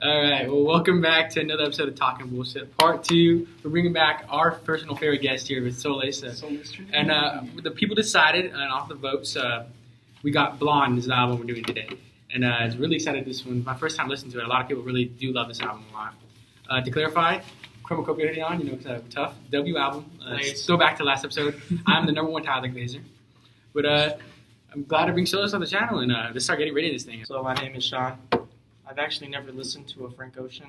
All right, well, welcome back to another episode of Talking Bullshit, Part 2. We're bringing back our personal favorite guest here with Solis. And the people decided, and off the votes, we got Blonde is the album we're doing today. And I was really excited this one. My first time listening to it, a lot of people really do love this album a lot. To clarify, Chromocopia on, tough. W album. Go back to last episode. I'm the number one Tyler Glazer. But I'm glad to bring Solis on the channel and let's start getting ready to this thing. So my name is Sean. I've actually never listened to a Frank Ocean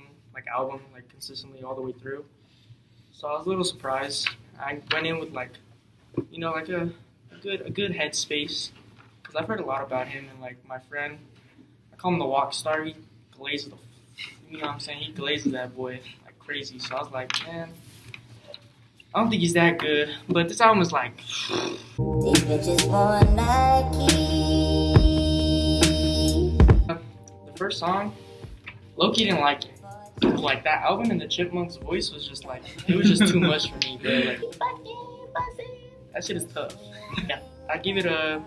album consistently all the way through. So I was a little surprised. I went in with a good headspace because I've heard a lot about him and my friend, I call him the walk star. He glazes he glazes that boy like crazy. So I was like, man, I don't think he's that good. But this album is like. These bitches want Nike. The first song, Loki didn't like it. Like that album and the Chipmunk's voice was just it was just too much for me, bro. That shit is tough. Yeah, I give it a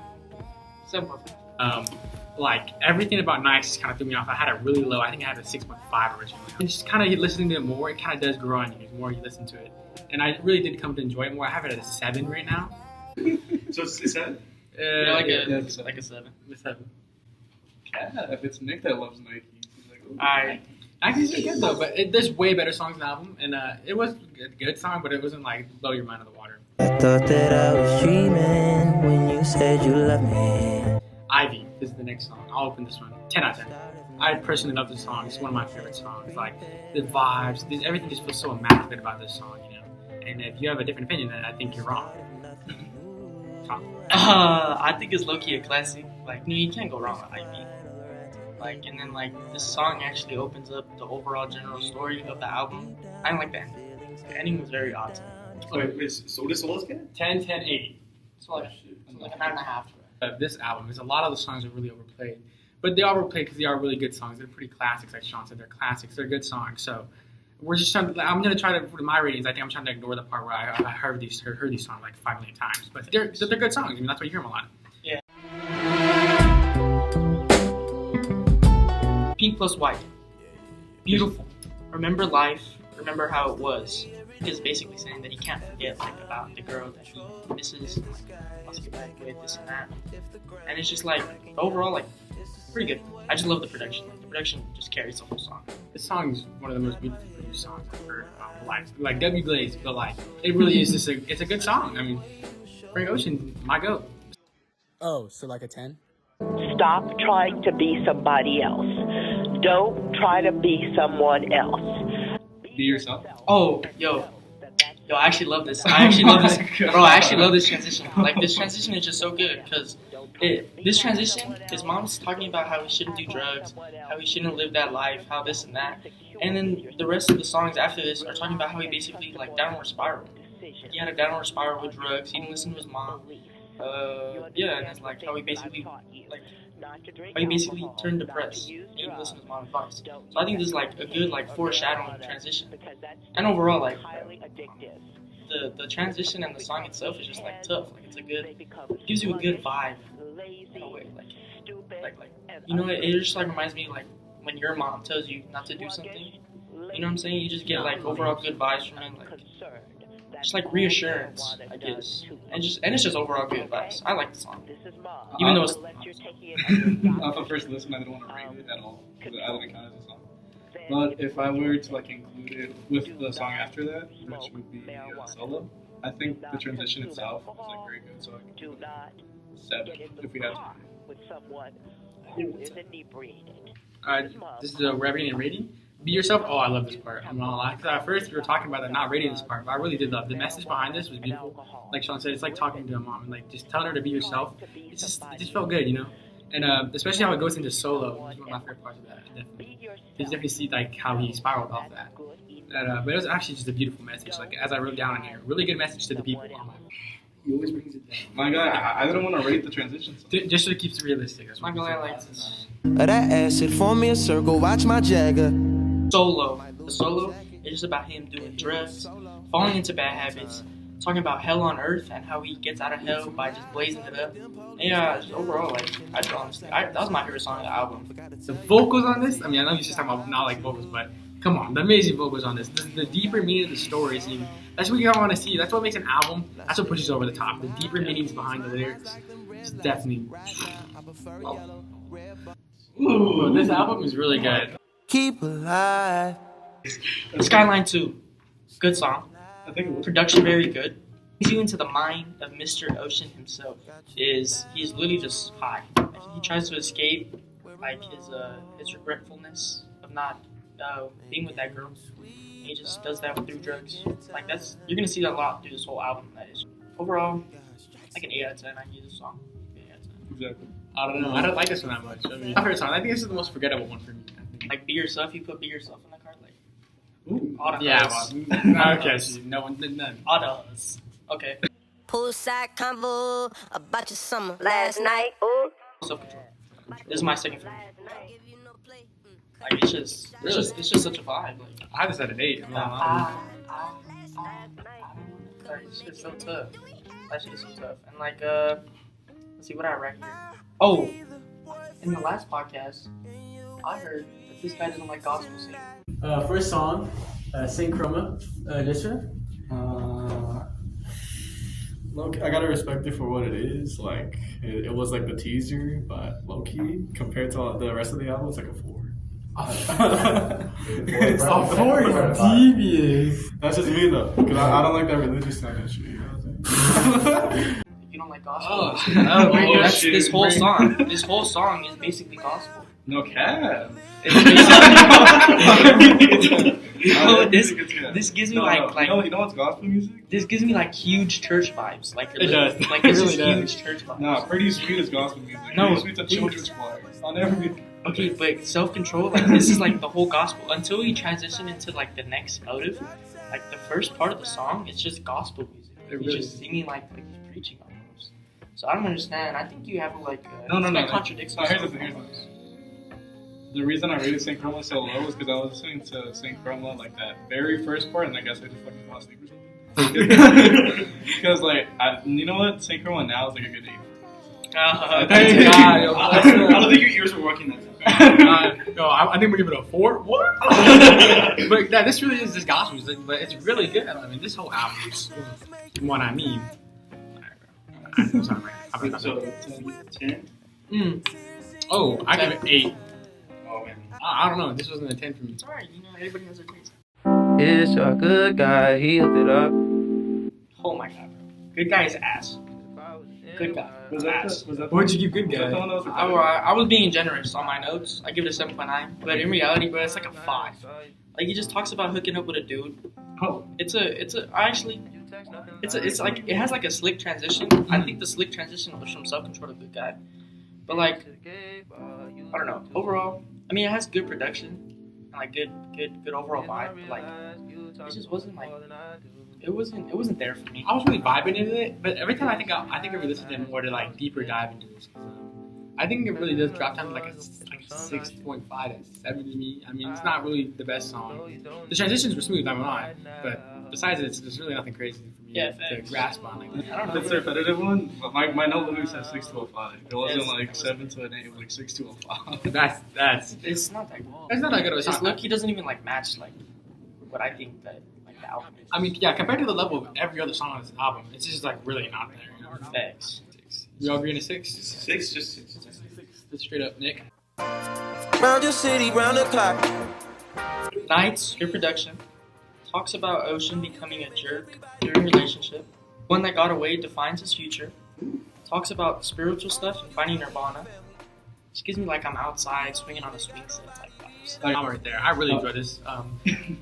7.5. Everything about Nice kind of threw me off. I had it really low. I think I had a 6.5 originally. And just kind of listening to it more, it kind of does grow on you the more you listen to it. And I really did come to enjoy it more. I have it at a 7 right now. So it's a 7? Like a 7. A 7. Yeah, if it's Nick that loves Nike, he's like, oh. I think it's good though, but there's way better songs in the album, and it was a good song, but it wasn't blow your mind out of the water. I thought that I was dreaming when you said you loved me. Ivy is the next song. I'll open this one. 10 out of 10. I personally love this song. It's one of my favorite songs. The vibes, everything just feels so immaculate about this song, And if you have a different opinion, then I think you're wrong. I think it's low-key a classic. You can't go wrong with Ivy. And then this song actually opens up the overall general story of the album. I didn't like the ending. The ending was very odd. Wait, so what does Solis get? 10, 10, 8. It's like a 9.5. This album is a lot of the songs are really overplayed, but they are overplayed because they are really good songs. They're pretty classics, like Sean said. They're classics. They're good songs. So we're just trying. I'm gonna try to for my ratings. I think I'm trying to ignore the part where I heard these songs 5 million times. But they're good songs. That's why you hear them a lot. Yeah. Pink plus white. Beautiful. Remember life. Remember how it was. He's basically saying that he can't forget about the girl that he misses, wants to get back with, this and that. And it's just overall pretty good. I just love the production. The production just carries the whole song. This song is one of the most beautifully produced songs I've heard in my life. W Glaze, but it really is just it's a good song. I mean, Frank Ocean, my goat. Oh, so a 10? Stop trying to be somebody else. Don't try to be someone else. Be yourself. Oh, yo, I actually love this. I actually love this, bro. I actually love this transition. This transition is just so good because this transition, his mom's talking about how he shouldn't do drugs, how he shouldn't live that life, how this and that, and then the rest of the songs after this are talking about how he basically downward spiral. He had a downward spiral with drugs. He didn't listen to his mom. And it's how he basically turned depressed. He didn't listen to his mom's advice. So I think this is a good foreshadowing transition. And overall the transition and the song itself is just tough. It gives you a good vibe in a way. It just reminds me when your mom tells you not to do something. You know what I'm saying? You just get overall good vibes from it. Just reassurance, I guess, and it's just overall good advice. I like the song, even though it's off the first listen, I didn't want to rate it at all because I didn't count it as a song. But if I were to include it with the song after that, which would be Solo, I think the transition itself is very good. So I can give it a 7 if we had to. This is a rating and rating. Be yourself. Oh, I love this part. I'm not gonna lie. Because at first you were talking about not rating this part, but I really did love the message behind this. Was beautiful. Like Sean said, it's like talking to a mom and just telling her to be yourself. It just felt good, And especially how it goes into Solo. It's one of my favorite parts of that. Definitely. You definitely see how he spiraled off that. But it was actually just a beautiful message. As I wrote down in here, really good message to the people. He always brings it down. My God, I didn't want to rate the transitions. Just so it keeps it realistic. That's my God, I like this. That acid, form me a circle, watch my Jagger. Solo. The Solo is just about him doing drugs, falling into bad habits, talking about hell on earth and how he gets out of hell by just blazing it up. Yeah, just overall, like that was my favorite song of the album. The vocals on this, I mean, I know you're just talking about not like vocals, but come on, the amazing vocals on this. The deeper meaning of the story, that's what you want to see. That's what makes an album. That's what pushes over the top. The deeper meanings behind the lyrics. It's definitely. Wow. Ooh, this album is really good. Keep alive. Skyline 2, good song. I think it was. Production very good. Brings you into the mind of Mr. Ocean himself. He's literally just high. He tries to escape like his regretfulness of not being with that girl. He just does that through drugs. Like you're gonna see that a lot through this whole album. That is overall like an 8 out of 10. I give this song 8 out of 10. Exactly. I don't know. I don't like this one that much. I mean, my favorite song. I think this is the most forgettable one for me. Like Be Yourself. You put Be Yourself in the card. Like Ooh. Yeah, well, okay. So no one did none. Autos. Okay. Poolside convo about your summer last night. Ooh. Self-control. This is my second favorite. Like it's just such a vibe. Like I have this at an 8. It's just so tough. That shit is so tough. And like let's see what I rank here. Oh, in the last podcast, I heard that this guy doesn't like gospel singing. First song, Saint Chroma, Jeshua. Look, I gotta respect it for what it is. Like, it was like the teaser, but low key compared to the rest of the album, it's like a 4. It's a 4 is devious. That's just me though, because I don't like that religious kind of shit. You know what I'm saying? You don't like gospel? Oh, that's shit. this whole song. This whole song is basically gospel. No cap. It's basically, this gives me like you know what's gospel music? this gives me like huge church vibes. Like It does. Like this It is really does. huge church vibes. Nah, Pretty Sweet is gospel music. No, Pretty Sweet's a children's choir. I'll never be. Okay, but self-control, like this is like the whole gospel. Until we transition into like the next motive, like the first part of the song, it's just gospel music. It He's really just singing like he's preaching almost. So I don't understand. I think you have like No. contradicts. No, here's the thing. The reason I rated Saint Chroma so low is because I was listening to Saint Chroma like that very first part, and I guess I just fucking fell asleep or something. Because like, you know what, Saint Chroma now is like a good 8. Thank God, yo, I don't think your ears were working that time. No, I think we're giving it a 4. What? But this really is this gospel music, but it's really good. I mean, this whole album is what I mean. I'm sorry, man. So 10. Oh, I give it 8. Oh man. I don't know. This wasn't a 10 for me. It's alright, you know, everybody has their taste. Is a good guy, he hooked it up. Oh my god, bro. Good guy is ass. Good guy. Was that What'd you give Good Was that the Guy? one that was I was being generous on my notes. I give it a 7.9, but in reality, bro, it's like a 5. Like he just talks about hooking up with a dude. Oh. It's like it has like a slick transition. I think the slick transition was from Self-Control to Good Guy, but like I don't know. Overall, I mean, it has good production and like good overall vibe. But like it just wasn't like it wasn't there for me. I was really vibing into it, but every time I think I re-listen to it more to like deeper dive into this. I think it really does drop down to like a 6.5 and 7 to me. I mean, it's not really the best song. The transitions were smooth, I'm not, but besides it, there's really nothing crazy for me to grasp on. Like, I don't know. That's the repetitive one, but my note literally said 6 to a 5. It wasn't like 7 to an 8, it was like 6 to a 5. That's It's not that good. It's not that good of a His song. look, he doesn't even like match like what I think that like the album is. I mean, yeah, compared to the level of every other song on this album, it's just like really not there. You know? Thanks. We all agree on a 6? 6, just 6. Just straight up, Nick. Round your city, round the clock. Nights, good production. Talks about Ocean becoming a jerk during relationship. One that got away defines his future. Talks about spiritual stuff and finding nirvana. Just gives me like I'm outside swinging on a swing set like vibes. I'm right there. I really enjoyed this.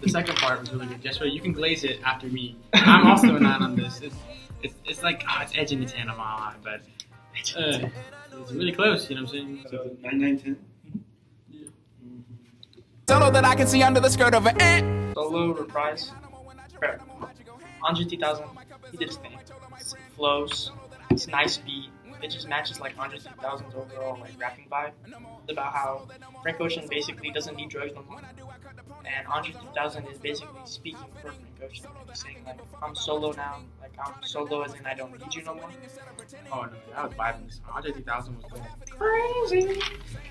The second part was really good. Jeshua, you can glaze it after me. I'm also a 9 on this. It's like it's edging the 10 on my eye, but it's really close. You know what I'm saying? So 9, 9, 10. Solo that I can see under the skirt of an ant. Solo reprise. Crap. Andre 3000, he did his thing. It flows. It's a nice beat. It just matches like Andre 3000's overall like rapping vibe. It's about how Frank Ocean basically doesn't need drugs no more. and Andre 3000 is basically speaking for Frank Ocean. He's saying like, I'm solo now. Like I'm solo as in I don't need you no more. Oh no, that was vibing. This song. Andre 3000 was going crazy.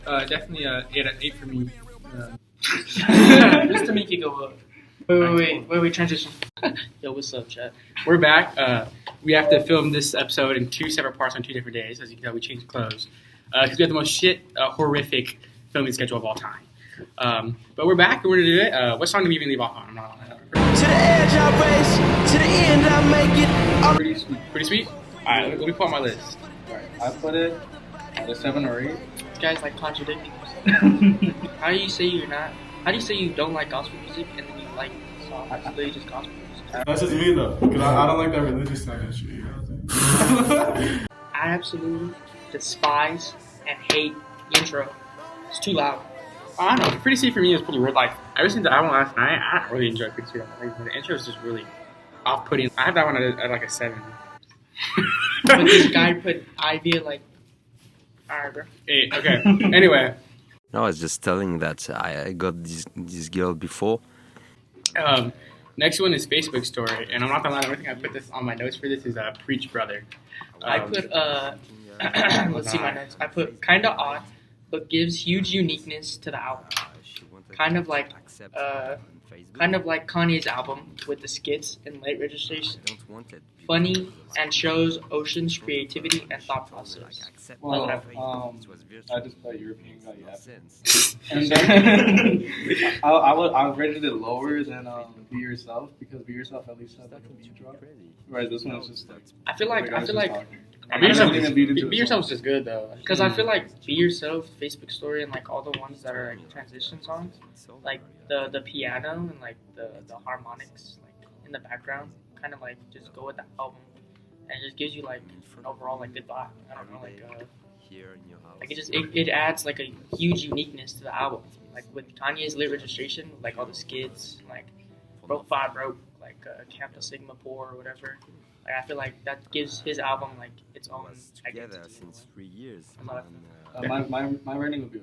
Definitely 8 for me. Just to make you go up. Wait, transition. Yo, what's up, chat? We're back. We have to film this episode in 2 separate parts on 2 different days. As you can tell, we changed clothes because we have the most horrific filming schedule of all time. But we're back and we're gonna do it. What song did we even leave off on? I'm not on To the edge I race, to the end I make it. Pretty sweet. Pretty sweet. All right, let me put on my list. Alright, I put it at a 7 or 8. This guy's like contradicting himself. How do you say you're not? How do you say you don't like gospel music and then you like songs that's literally just gospel music? That's just me though, because I don't like that religious side of shit. You know what I'm saying? I absolutely despise and hate the intro. It's too loud. I don't know. Pretty Sweet for me is pretty weird. Like I listened to that one last night. I don't really enjoy Pretty Sweet. Like, the intro is just really off-putting. I have that one at like a 7. But this guy put Ivy at like, alright, bro. 8. Okay. Anyway. No, I was just telling that I got this girl before. Next one is Facebook story, and I'm not gonna lie. The only thing I put this on my notes for this is Preach Brother. I put let's see my notes. I put kinda odd, but gives huge uniqueness to the album. Kind of like Kanye's album with the skits and late registration. Funny and shows Ocean's creativity and thought process. Well, I just put European guy, yeah. And then I rated it lower than Be Yourself because Be Yourself at least has like a beat drop, whereas this one is just like. I feel like Be Yourself is just good though. Because I feel like Be Yourself, Facebook Story, and like all the ones that are like transition songs, like the piano and like the harmonics like in the background, kind of like just go with the album, and it just gives you like an overall like good vibe. I don't know, like it adds like a huge uniqueness to the album. Like with Kanye's late registration, like all the skits, like Broke 5 Broke, like Kappa Sigma Poor or whatever. Like, I feel like that gives his album like its own identity. Since 3 years. My rating would be.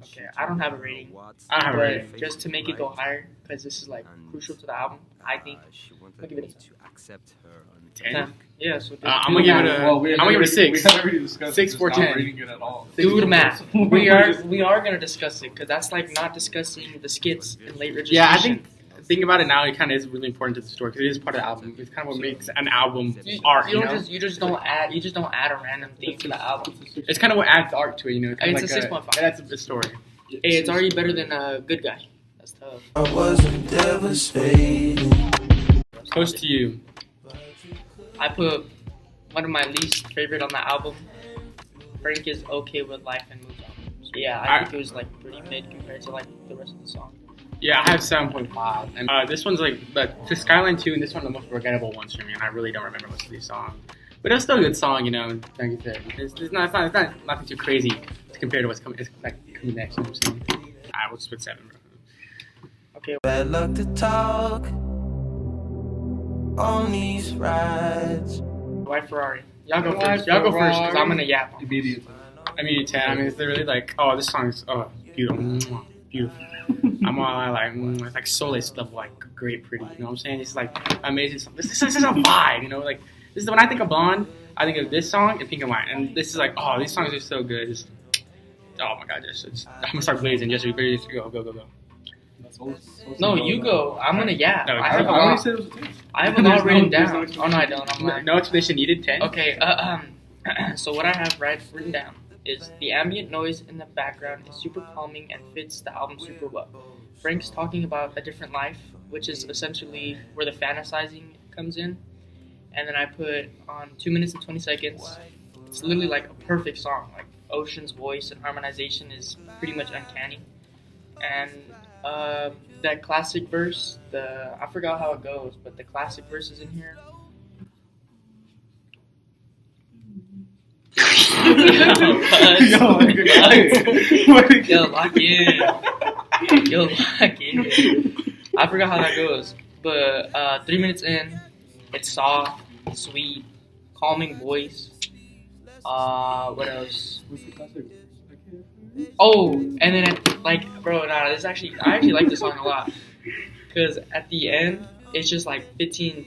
Okay, I don't have a rating. I don't have a But rating. just to make it go higher, because this is like crucial to the album, I think. I'll give it a 10. Yeah, so I'm gonna give it a. I'm gonna give it a 6. We have already discussed 6 for 10. rating it at all. do the math. We are gonna discuss it because that's like not discussing the skits and late registration. Yeah, I think thinking about it now, it kind of is really important to the story because it is part of the album. It's kind of what makes an album art. You just don't add a random thing to the album. It's kind of what adds art to it. You know, It's a 6.5. That's the story. Hey, it's already better than a Good Guy. That's tough. I wasn't devastated. Close to You. I put one of my least favorite on the album. Frank is okay with life and moves on. So yeah, I think it was like pretty mid compared to like the rest of the song. Yeah, I have 7.5. And this one's like, but to Skyline 2 and this one are the most forgettable ones for me, and I really don't remember most of these songs. But it's still a good song, you know. Like you said, it's not nothing too crazy compared to what's coming. It's like coming next. You know what I'm saying? Alright, we'll just put 7, bro. Okay. Bad luck to talk on these rides. White Ferrari. Y'all go first. Y'all go first, because I'm gonna yap. Immediate. I mean, 10. I mean, it's really like, oh, this song's beautiful, beautiful. I'm all like, it's like Soleil's level, like great, pretty. You know what I'm saying? It's like amazing. This is a vibe, you know. Like this is when I think of Blonde, I think of this song and Pink and White, and this is like, oh, these songs are so good. Oh my god, I'm gonna start blazing. Just go. No, you go. I'm gonna yap. No, I have a I already lot. said it was a 10. I have a lot written down. Oh no, I don't. I'm lying. No explanation needed. 10. Okay. So what I have written down is the ambient noise in the background is super calming and fits the album super well. Frank's talking about a different life, which is essentially where the fantasizing comes in. And then I put on 2 minutes and 20 seconds. It's literally like a perfect song. Like Ocean's voice and harmonization is pretty much uncanny. And that classic verse, I forgot how it goes, but the classic verse is in here. Yo, lock in. I forgot how that goes. But 3 minutes in, it's soft, sweet, calming voice. What else? Oh, and then bro, nah, this actually I actually like this song a lot because at the end it's just like 15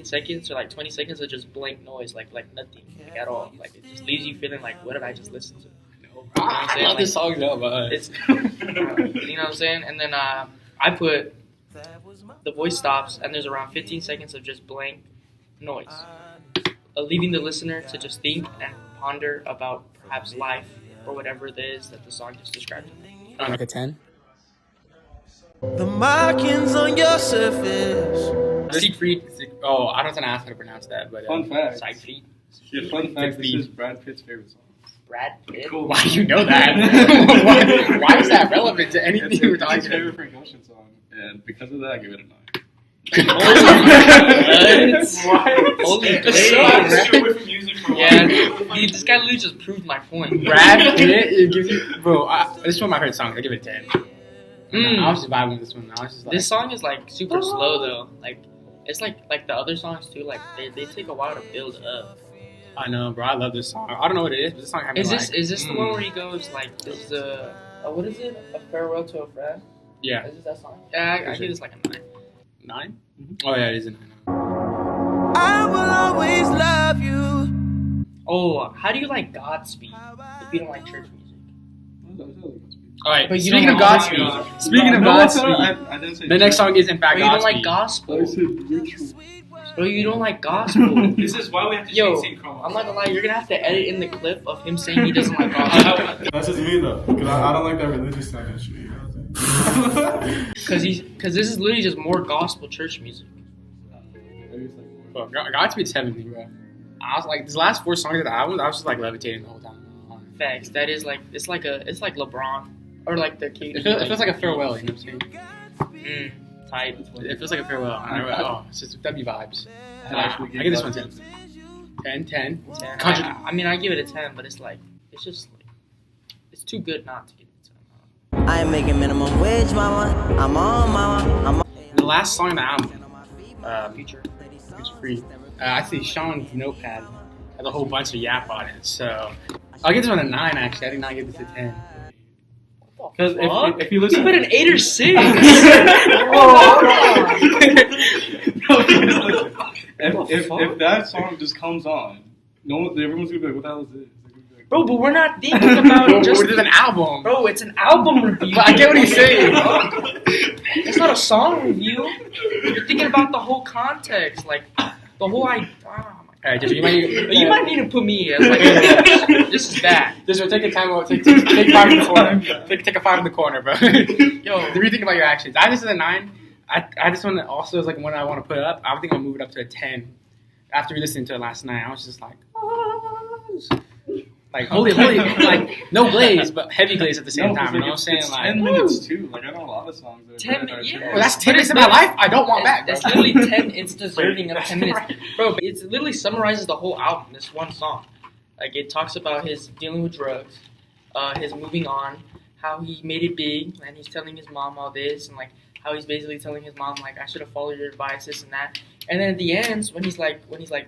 seconds or like 20 seconds of just blank noise, like nothing at all. Like it just leaves you feeling like, what did I just listen to? You know what I'm saying? I love this song though, but It's you know what I'm saying? And then I put the voice stops and there's around 15 seconds of just blank noise, leaving the listener to just think and ponder about perhaps life or whatever it is that the song just described. like a 10. The markings on your surface. Siegfried. Oh, I don't know how to pronounce that, but Fun fact. Siegfried. Yeah, fun fact, this is Brad Pitt's favorite song. Brad Pitt? Cool. Why do you know that? why is that relevant to anything It's we're his talking favorite about? Frank Ocean song, and because of that, I give it a 9. Holy It's so Blaze. irreverent. Yeah, this guy literally just proved my point. Brad Pitt, it gives you, bro. This is one of my favorite songs. I give it a 10. Mm. I was just vibing with this one. I was just like, This song is like super slow though. Like it's like the other songs too. Like they take a while to build up. I know, bro. I love this song. I don't know what it is, but this song had me Is this like, is this the one where he goes like this what is it? A farewell to a friend? Yeah, Is this that song? Yeah, I give this like a 9. 9. Oh yeah, it is a 9. I will always love you. Oh, how do you like Godspeed if you don't like church music? All right, But you speaking don't of like Godspeed, Godspeed. speaking of Godspeed, I didn't say the next song is in fact Bro, you don't Godspeed. like gospel. I said ritual. Bro, you don't like gospel. This is why we have to Yo, change Synchro. I'm not gonna lie, you're gonna have to edit in the clip of him saying he doesn't like gospel. That's just me though, because I don't like that religious side of shit. You know what I'm saying? Cause this is literally just more gospel church music. Bro, Godspeed's heavenly, bro. I was like, these last 4 songs of the album, I was just like levitating the whole time. Facts. That is like it's like LeBron or like the KD. It feels like a farewell, you know what I'm saying? Type. It feels like a farewell. It's just W vibes. I I give this one 10. 10. 10. I mean, I give it a 10, but it's like it's just like it's too good not to give it a 10. I ain't making minimum wage, mama. I'm on, mama. I'm on. The last song on the album, Future. Free. I see Sean's notepad has a whole bunch of yap on it, so I'll give this one a 9. Actually, I did not give this a 10. Because if you listen, You put an 8 or 6. if that song just comes on, everyone's gonna be like, "What the hell is this?" Bro, but we're not thinking about it. Just an album. Bro, it's an album review. But I get what he's saying. It's not a song review. You're thinking about the whole context, like the whole idea. Alright, Jeshua, You might need to put me as like this is bad. Jeshua, take a time out. Take 5 in the corner. Take a 5 in the corner, bro. Yo, Rethink about your actions. I just said a 9. I just want to also is like one I want to put up. I think I'll move it up to a 10. After we listened to it last night, I was just like, like holy, like no glaze, but heavy glaze at the same time. You know what I'm saying? It's like 10 minutes too. Like I know a lot of songs. That 10 are yeah. Well, that's 10 minutes of my life. I don't want back, bro. That's literally 10. It's deserving of 10 minutes, bro. But it literally summarizes the whole album. This one song, like it talks about his dealing with drugs, his moving on, how he made it big, and he's telling his mom all this, and like how he's basically telling his mom like I should have followed your advice, this and that. And then at the end, when he's like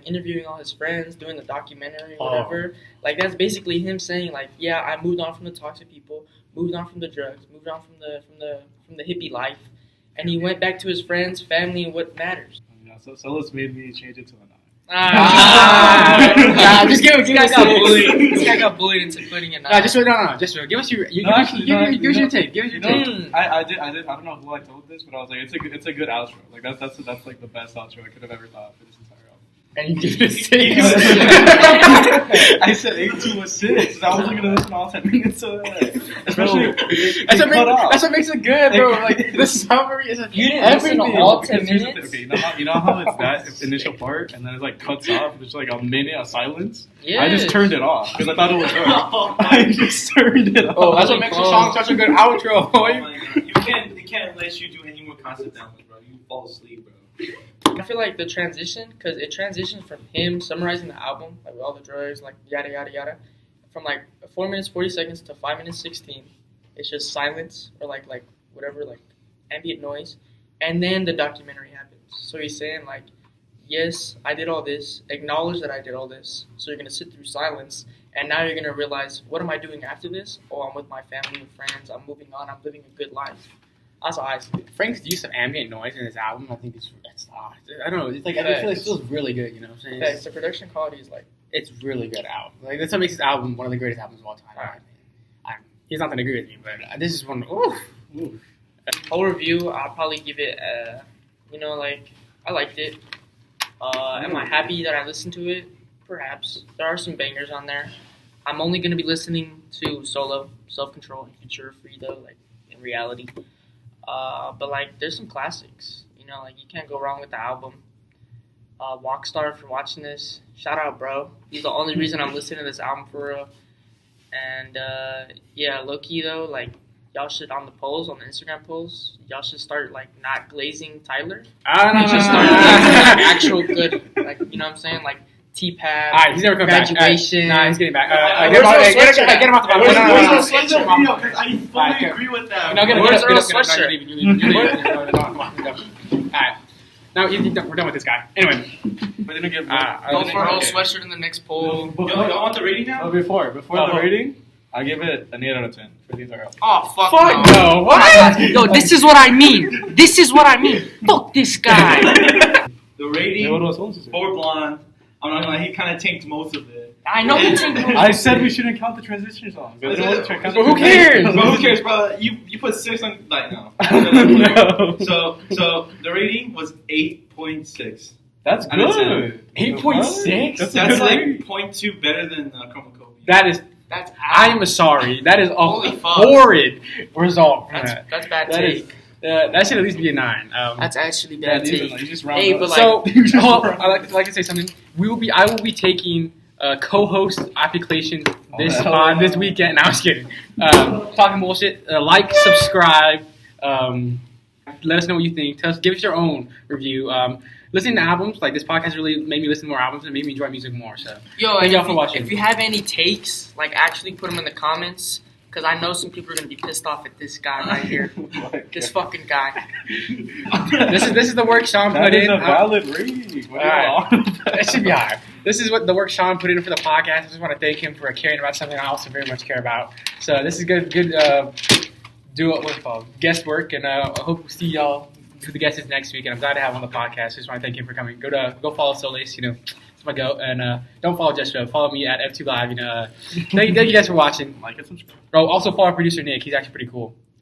interviewing all his friends, doing the documentary or whatever, like that's basically him saying like, yeah, I moved on from the toxic people, moved on from the drugs, moved on from the hippie life, and he went back to his friends, family, and what matters. Yeah, so Solus made me change it to a 9. Just give This guy got bullied. This guy got bullied into putting it. No, just give us your give us your take. Give us your take. I did. I don't know who I told this, but I was like, it's a good outro. Like that's like the best outro I could have ever thought for this entire album. And you give it a 6. I said 8 to a 6. I wasn't gonna listen all 10 minutes of that. Especially That's what makes it good, bro. Like the summary is You didn't listen to all 10 minutes. Okay, you know how it's that initial part and then it like cuts off. There's like a minute of silence. Yeah. I just turned it off because I thought it was good. I just turned it off. Oh, that's what makes the song such a good outro. Oh my God. They can't let you do any more concept downs, bro. You fall asleep, bro. I feel like the transition, because it transitions from him summarizing the album, like with all the drugs, like yada yada yada, from like 4 minutes 40 seconds to 5 minutes 16. It's just silence or like whatever, like ambient noise, and then the documentary happens. So he's saying like, yes, I did all this. Acknowledge that I did all this. So you're gonna sit through silence, and now you're gonna realize, what am I doing after this? Oh, I'm with my family and friends. I'm moving on. I'm living a good life. That's how I see it. Frank's use of ambient noise in his album, I think it's I don't know. It's like I feel like it feels really good. You know what I'm saying? The production quality is like. It's really good album. Like that's what makes his album one of the greatest albums of all time. He's not gonna agree with me, but this is one. Oof. Whole review, I'll probably give it. I liked it. Am I happy that I listened to it? Perhaps. There are some bangers on there. I'm only gonna be listening to Solo, Self Control, and Future Free though. Like in reality. But like, there's some classics. You know, like you can't go wrong with the album. Walkstar, if you're watching this, shout out, bro. He's the only reason I'm listening to this album for real. And yeah, low key though, like y'all should on the polls, on the Instagram polls, y'all should start like not glazing Tyler. You should start glazing actual good, like you know what I'm saying, like T-Pad. Alright, he's never coming back. Graduation. Nah, he's getting back. Get him off the podcast. I fully agree with that. No, get him. Where's Earl's No, sweatshirt? you leave. Come on, go. Alright. Now we're done with this guy. Anyway. But didn't give. Go for Earl's sweatshirt in the next poll. Y'all want the rating now? Before the rating, I give it an 8 out of 10 for the entire album. Oh, fuck no. What? Yo, this is what I mean. Fuck this guy. The rating for Blonde, I'm not gonna lie, he kind of tanked most of it. I know he tanked most of it. I said we shouldn't count the transition songs. Who cares? Who cares, bro? You put 6 on, like, no. No. So the rating was 8.6. That's good. 8.6? That's like 0.2 better than Chroma Copy. That's I am sorry. That is a Holy fuck. horrid result. That's bad take. That should at least be a 9. That's actually bad take. Hey, but so I like to say something. I will be taking co-host application this weekend. No, I was kidding. Talking bullshit. Like, subscribe. Let us know what you think. Give us your own review. Listening to albums, like this podcast really made me listen to more albums and made me enjoy music more. So thank y'all for watching. If you have any takes, like actually put them in the comments, because I know some people are gonna be pissed off at this guy right here, this fucking guy. This is the work Sean put in. That is a valid read. It should be higher. This is what the work Sean put in for the podcast. I just want to thank him for caring about something I also very much care about. So this is good. What's it called? Guest work, and I hope to see y'all. Who the guest is next week, and I'm glad to have him on the podcast. Just want to thank him for coming. Go follow Solace, it's my go, and don't follow Jeshua. Follow me at F2 Live. Thank you guys for watching. Like and subscribe. Oh, also follow our producer Nick. He's actually pretty cool.